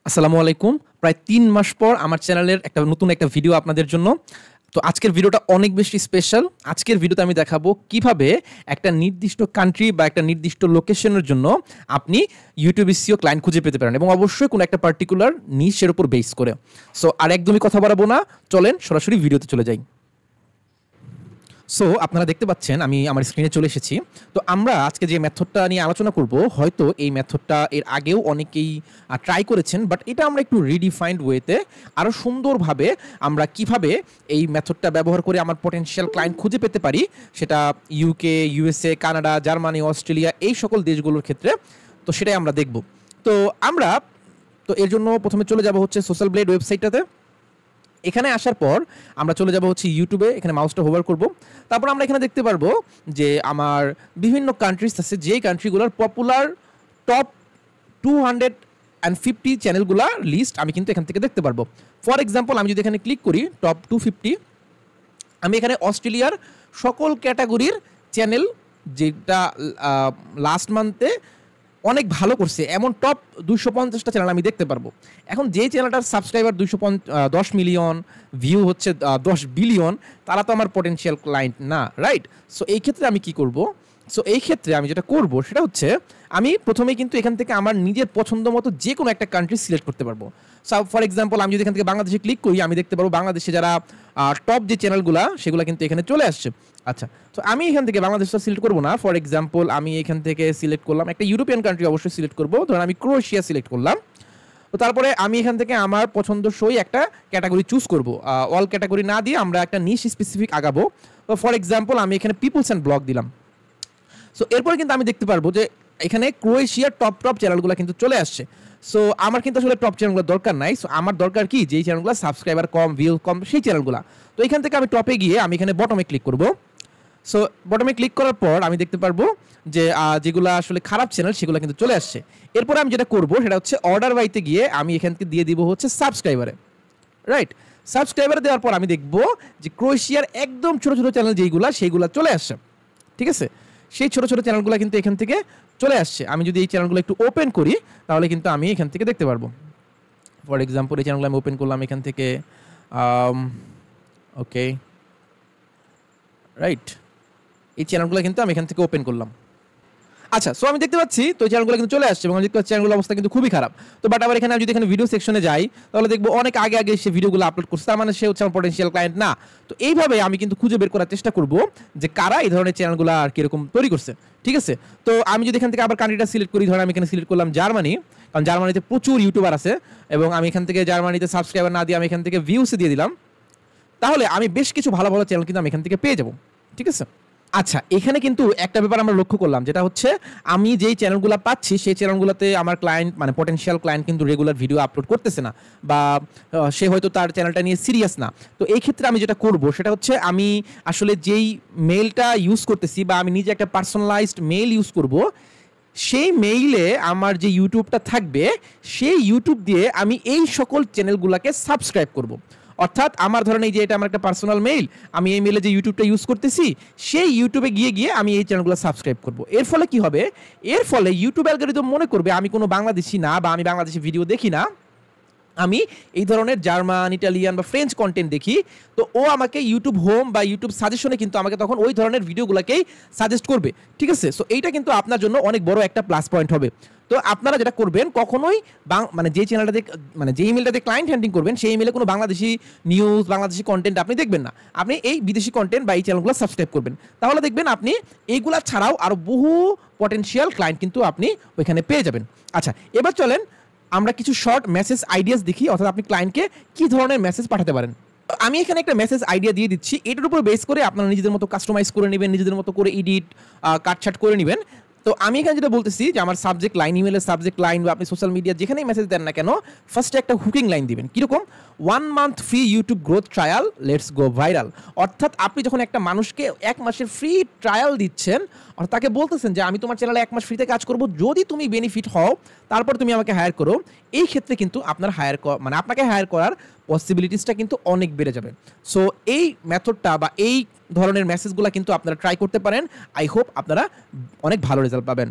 আসসালামু আলাইকুম। প্রায় ৩ মাস পর আমার চ্যানেলের নতুন একটা ভিডিও আপনাদের জন্য। তো আজকের ভিডিওটা অনেক বেশি স্পেশাল। আজকের ভিডিওতে আমি দেখাবো কিভাবে একটা নির্দিষ্ট কান্ট্রি বা একটা নির্দিষ্ট লোকেশনের জন্য আপনি YouTube SEO ক্লায়েন্ট খুঁজে পেতে পারেন এবং অবশ্যই কোনো একটা পার্টিকুলার নিশের উপর বেস করে। সো আর একদমই কথা বাড়াবো না, চলেন সরাসরি ভিডিওতে চলে যাই। সো আপনারা দেখতে পাচ্ছেন আমি আমার স্ক্রিনে চলে এসেছি। তো আমরা আজকে যে মেথডটা নিয়ে আলোচনা করব, হয়তো এই মেথডটা এর আগেও অনেকেই ট্রাই করেছেন, বাট এটা আমরা একটু রিডিফাইন্ড ওয়েতে আরও সুন্দরভাবে আমরা কিভাবে এই মেথডটা ব্যবহার করে আমার পটেনশিয়াল ক্লায়েন্ট খুঁজে পেতে পারি, সেটা UK, USA, Canada, Germany, Australia এই সকল দেশগুলোর ক্ষেত্রে। তো সেটাই আমরা দেখব। তো আমরা এর জন্য প্রথমে চলে যাব হচ্ছে সোশ্যাল ব্লেড ওয়েবসাইটটাতে। এখানে আসার পর আমরা চলে যাব হচ্ছে ইউটিউবে, এখানে মাউসটা হোভার করব। তারপর আমরা এখানে দেখতে পারবো যে আমার বিভিন্ন কান্ট্রিজ আছে, যেই কান্ট্রিগুলোর পপুলার টপ 250 চ্যানেলগুলা লিস্ট আমি কিন্তু এখান থেকে দেখতে পারবো। ফর এক্সাম্পল, আমি যদি এখানে ক্লিক করি টপ 250, আমি এখানে অস্ট্রেলিয়ার সকল ক্যাটাগরির চ্যানেল যেটা লাস্ট মান্থে অনেক ভালো করছে এমন টপ 250টা চ্যানেল আমি দেখতে পারবো। এখন যে চ্যানেলটার সাবস্ক্রাইবার 10 মিলিয়ন, ভিউ হচ্ছে 10 বিলিয়ন, তারা তো আমার পটেনশিয়াল ক্লায়েন্ট না, রাইট? সো এই ক্ষেত্রে আমি কি করব? সো এই ক্ষেত্রে আমি যেটা করব সেটা হচ্ছে আমি প্রথমেই কিন্তু এখান থেকে আমার নিজের পছন্দ মতো যে কোনো একটা কান্ট্রি সিলেক্ট করতে পারবো। সো ফর এক্সাম্পল, আমি যদি এখান থেকে বাংলাদেশে ক্লিক করি, আমি দেখতে পারবো বাংলাদেশে যারা টপ যে চ্যানেলগুলো সেগুলো কিন্তু এখানে চলে আসছে। আচ্ছা, তো আমি এখান থেকে বাংলাদেশটা সিলেক্ট করবো না। ফর এক্সাম্পল, আমি এখান থেকে সিলেক্ট করলাম একটা ইউরোপিয়ান কান্ট্রি, অবশ্যই সিলেক্ট করবো। ধরুন আমি ক্রোয়েশিয়া সিলেক্ট করলাম। তো তারপরে আমি এখান থেকে আমার পছন্দসই একটা ক্যাটাগরি চুজ করবো। অল ক্যাটাগরি না দিয়ে আমরা একটা নিশ স্পেসিফিক আগাবো। তো ফর এক্সাম্পল, আমি এখানে পিপলস অ্যান্ড ব্লগ দিলাম। সো এরপরে কিন্তু আমি দেখতে পারবো যে এখানে ক্রোয়েশিয়ার টপ চ্যানেলগুলো কিন্তু চলে আসছে। সো আমার কিন্তু আসলে টপ চ্যানেলগুলো দরকার নাই। সো আমার দরকার কি, যেই চ্যানেলগুলো সাবস্ক্রাইবার কম, ভিউ কম, সেই চ্যানেলগুলো। তো এখান থেকে আমি টপে গিয়ে আমি এখানে বটমে ক্লিক করব। সো বটমে ক্লিক করার পর আমি দেখতে পারবো যে যেগুলো আসলে খারাপ চ্যানেল সেগুলো কিন্তু চলে আসছে। এরপরে আমি যেটা করব সেটা হচ্ছে অর্ডার বাইতে গিয়ে আমি এখান থেকে দিয়ে দিব হচ্ছে সাবস্ক্রাইবারে, রাইট? সাবস্ক্রাইবার দেওয়ার পর আমি দেখব যে ক্রোয়েশিয়ার একদম ছোট ছোট চ্যানেল যেইগুলো সেইগুলো চলে আসছে, ঠিক আছে? সেই ছোট ছোট চ্যানেলগুলো কিন্তু এখান থেকে চলে আসছে। আমি যদি এই চ্যানেলগুলো একটু ওপেন করি তাহলে কিন্তু আমি এখান থেকে দেখতে পারবো। ফর এক্সাম্পল, এই চ্যানেলগুলো আমি ওপেন করলাম এখান থেকে, ওকে, রাইট? এই চ্যানেলগুলো কিন্তু আমি এখান থেকে ওপেন করলাম। আচ্ছা, সো আমি দেখতে পাচ্ছি তো এই চ্যানেলগুলো কিন্তু চলে আসছে এবং আমি দেখতে পাচ্ছি চ্যানেলগুলোর অবস্থা কিন্তু খুবই খারাপ। তো বাট আবার এখানে আমি যদি এখানে ভিডিও সেকশনে যাই তাহলে দেখবো অনেক আগে সে ভিডিওগুলো আপলোড করছে, তার মানে সে হচ্ছে আমার পটেনশিয়াল ক্লায়েন্ট না। তো এইভাবে আমি কিন্তু খুঁজে বের করার চেষ্টা করব যে কারা এই ধরনের চ্যানেলগুলো আর কিরকম তৈরি করছে, ঠিক আছে? তো আমি যদি এখান থেকে আবার কান্ট্রিটা সিলেক্ট করি, ধরেন আমি এখানে সিলেক্ট করলাম জার্মানি, কারণ জার্মানিতে প্রচুর ইউটিউবার আছে এবং আমি এখান থেকে জার্মানিতে সাবস্ক্রাইবার না দিয়ে আমি এখান থেকে ভিউসে দিয়ে দিলাম, তাহলে আমি বেশ কিছু ভালো চ্যানেল কিন্তু আমি এখান থেকে পেয়ে যাব, ঠিক আছে? আচ্ছা, এখানে কিন্তু একটা ব্যাপার আমরা লক্ষ্য করলাম, যেটা হচ্ছে আমি যেই চ্যানেলগুলো পাচ্ছি সেই চ্যানেলগুলোতে আমার ক্লায়েন্ট মানে পটেনশিয়াল ক্লায়েন্ট কিন্তু রেগুলার ভিডিও আপলোড করতেছে না, বা সে হয়তো তার চ্যানেলটা নিয়ে সিরিয়াস না। তো এই ক্ষেত্রে আমি যেটা করব সেটা হচ্ছে আমি আসলে যেই মেইলটা ইউজ করতেছি বা আমি নিজে একটা পার্সোনালাইজড মেইল ইউজ করব, সেই মেইলে আমার যে ইউটিউবটা থাকবে সেই ইউটিউব দিয়ে আমি এই সকল চ্যানেলগুলোকে সাবস্ক্রাইব করব। অর্থাৎ আমার ধরেন এই যে এটা আমার একটা পার্সোনাল মেইল, আমি এই মেইলে যে ইউটিউবটা ইউজ করতেছি সেই ইউটিউবে গিয়ে আমি এই চ্যানেলগুলো সাবস্ক্রাইব করব। এর ফলে কি হবে? এর ফলে ইউটিউব অ্যালগরিদম মনে করবে আমি কোনো বাংলাদেশি না বা আমি বাংলাদেশি ভিডিও দেখি না, আমি এই ধরনের জার্মান, ইটালিয়ান বা ফ্রেঞ্চ কন্টেন্ট দেখি। তো ও আমাকে ইউটিউব হোম বা ইউটিউব সাজেশনে কিন্তু আমাকে তখন ওই ধরনের ভিডিওগুলোকেই সাজেস্ট করবে, ঠিক আছে? সো এইটা কিন্তু আপনার জন্য অনেক বড় একটা প্লাস পয়েন্ট হবে। তো আপনারা যেটা করবেন, কখনোই মানে যে চ্যানেলটাতে মানে যে ইমেলটাতে ক্লায়েন্ট হ্যান্ডিং করবেন সেই ইমেলে কোনো বাংলাদেশি নিউজ, বাংলাদেশি কন্টেন্ট আপনি দেখবেন না। আপনি এই বিদেশি কন্টেন্ট বা এই চ্যানেলগুলো সাবস্ক্রাইব করবেন। তাহলে দেখবেন আপনি এইগুলা ছাড়াও আরও বহু পটেনশিয়াল ক্লায়েন্ট কিন্তু আপনি ওইখানে পেয়ে যাবেন। আচ্ছা, এবার চলেন আমরা কিছু শর্ট মেসেজ আইডিয়াস দেখি, অর্থাৎ আপনি ক্লায়েন্টকে কি ধরনের মেসেজ পাঠাতে পারেন। আমি এখানে একটা মেসেজ আইডিয়া দিয়ে দিচ্ছি, এটার উপর বেস করে আপনারা নিজেদের মতো কাস্টমাইজ করে নেবেন, নিজেদের মতো করে এডিট কাটছাট করে নেবেন। তো আমি এখানে যেটা বলতেছি যে আমার সাবজেক্ট লাইন, ইমেলের সাবজেক্ট লাইন বা আপনি সোশ্যাল মিডিয়া যেখানেই মেসেজ দেন না কেন, ফার্স্টে একটা হুকিং লাইন দিবেন। কীরকম? 1 month free YouTube growth trial, let's go viral. অর্থাৎ আপনি যখন একটা মানুষকে 1 মাসের ফ্রি ট্রায়াল দিচ্ছেন, অর্থাৎ তাকে বলতেছেন যে আমি তোমার চ্যানেলে 1 মাস ফ্রিতে কাজ করব, যদি তুমি বেনিফিট হও তারপর তুমি আমাকে হায়ার করো। এই ক্ষেত্রে কিন্তু আপনার মানে আপনাকে হায়ার করার পসিবিলিটিসটা কিন্তু অনেক বেড়ে যাবে। সো এই মেথডটা বা এই ধরনের মেসেজগুলো কিন্তু আপনারা ট্রাই করতে পারেন। আই হোপ আপনারা অনেক ভালো রেজাল্ট পাবেন।